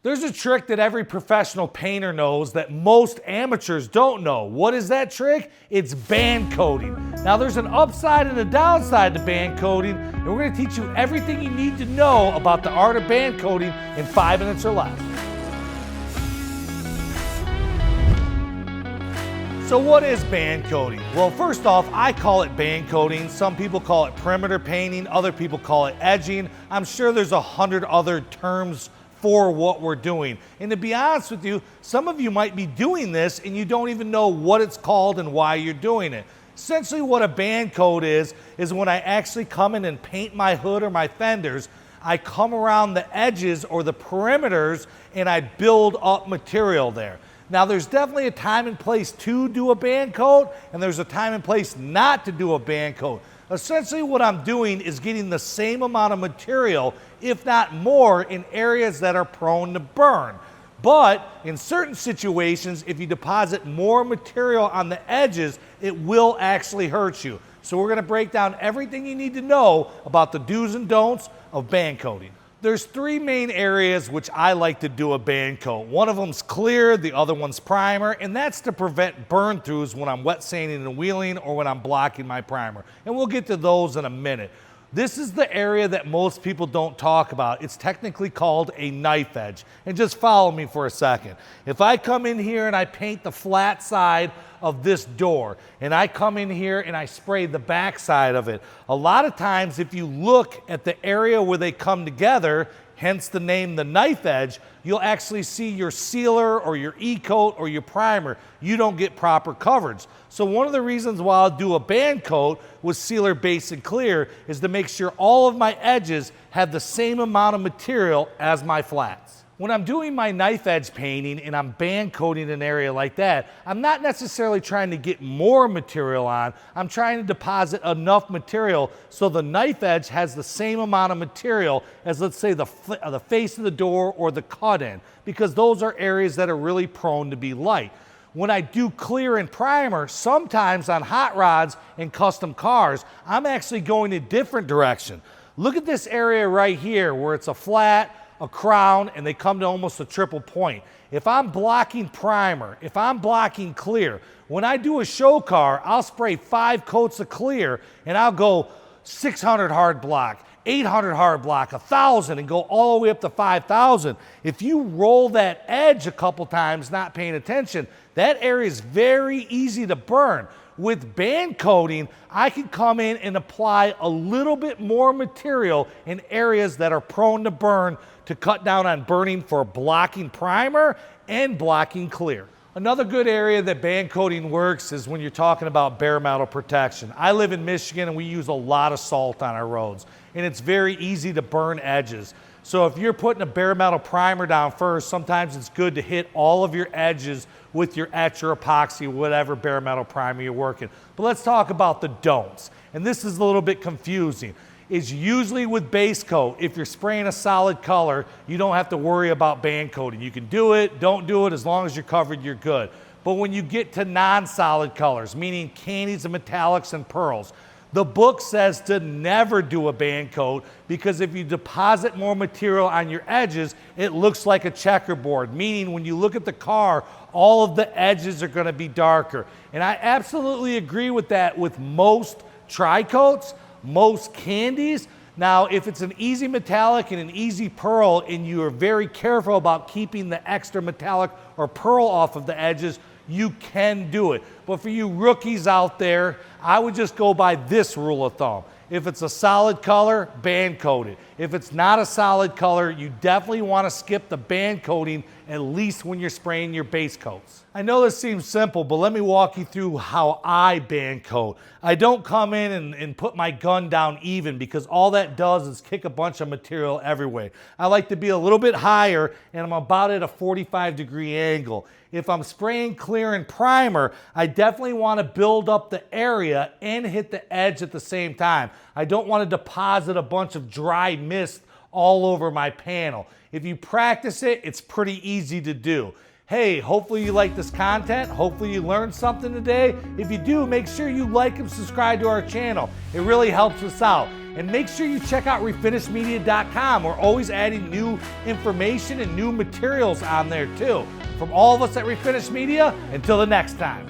There's a trick that every professional painter knows that most amateurs don't know. What is that trick? It's band coating. Now there's an upside and a downside to band coating, and we're going to teach you everything you need to know about the art of band coating in 5 minutes or less. So what is band coating? Well, first off, I call it band coating. Some people call it perimeter painting. Other people call it edging. I'm sure there's 100 other terms for what we're doing. And to be honest with you, some of you might be doing this and you don't even know what it's called and why you're doing it. Essentially what a band coat is when I actually come in and paint my hood or my fenders, I come around the edges or the perimeters and I build up material there. Now there's definitely a time and place to do a band coat, and there's a time and place not to do a band coat. Essentially what I'm doing is getting the same amount of material, if not more, in areas that are prone to burn. But in certain situations, if you deposit more material on the edges, it will actually hurt you. So we're going to break down everything you need to know about the do's and don'ts of band coating. There's 3 main areas which I like to do a band coat. One of them's clear, the other one's primer, and that's to prevent burn throughs when I'm wet sanding and wheeling or when I'm blocking my primer. And we'll get to those in a minute. This is the area that most people don't talk about. It's technically called a knife edge. And just follow me for a second. If I come in here and I paint the flat side of this door, and I come in here and I spray the back side of it, a lot of times if you look at the area where they come together, hence the name the knife edge, you'll actually see your sealer or your e-coat or your primer. You don't get proper coverage. So one of the reasons why I'll do a band coat with sealer, base, and clear is to make sure all of my edges have the same amount of material as my flats. When I'm doing my knife edge painting and I'm band coating an area like that, I'm not necessarily trying to get more material on. I'm trying to deposit enough material so the knife edge has the same amount of material as, let's say, the face of the door or the cut-in, because those are areas that are really prone to be light. When I do clear and primer, sometimes on hot rods and custom cars, I'm actually going a different direction. Look at this area right here where it's a flat, a crown, and they come to almost a triple point. If I'm blocking primer, if I'm blocking clear, when I do a show car, I'll spray 5 coats of clear and I'll go 600 hard block, 800 hard block, 1,000, and go all the way up to 5,000. If you roll that edge a couple times not paying attention, that area is very easy to burn. With band coating, I can come in and apply a little bit more material in areas that are prone to burn to cut down on burning for blocking primer and blocking clear. Another good area that band coating works is when you're talking about bare metal protection. I live in Michigan and we use a lot of salt on our roads, and it's very easy to burn edges. So if you're putting a bare metal primer down first, sometimes it's good to hit all of your edges with your etch or epoxy, whatever bare metal primer you're working. But let's talk about the don'ts. And this is a little bit confusing. It's usually with base coat. If you're spraying a solid color, you don't have to worry about band coating. You can do it, don't do it, as long as you're covered, you're good. But when you get to non-solid colors, meaning candies and metallics and pearls, the book says to never do a band coat, because if you deposit more material on your edges, it looks like a checkerboard, meaning when you look at the car, all of the edges are going to be darker. And I absolutely agree with that with most tri-coats, most candies. Now, if it's an easy metallic and an easy pearl and you are very careful about keeping the extra metallic or pearl off of the edges, you can do it. But for you rookies out there, I would just go by this rule of thumb. If it's a solid color, band coat it. If it's not a solid color, you definitely want to skip the band coating, at least when you're spraying your base coats. I know this seems simple, but let me walk you through how I band coat. I don't come in and put my gun down even, because all that does is kick a bunch of material everywhere. I like to be a little bit higher, and I'm about at a 45-degree angle. If I'm spraying clear and primer, I definitely want to build up the area and hit the edge at the same time. I don't want to deposit a bunch of dry mist all over my panel. If you practice it, it's pretty easy to do. Hey, hopefully you like this content. Hopefully you learned something today. If you do, make sure you like and subscribe to our channel. It really helps us out. And make sure you check out refinishedmedia.com. We're always adding new information and new materials on there too. From all of us at Refinished Media, until the next time.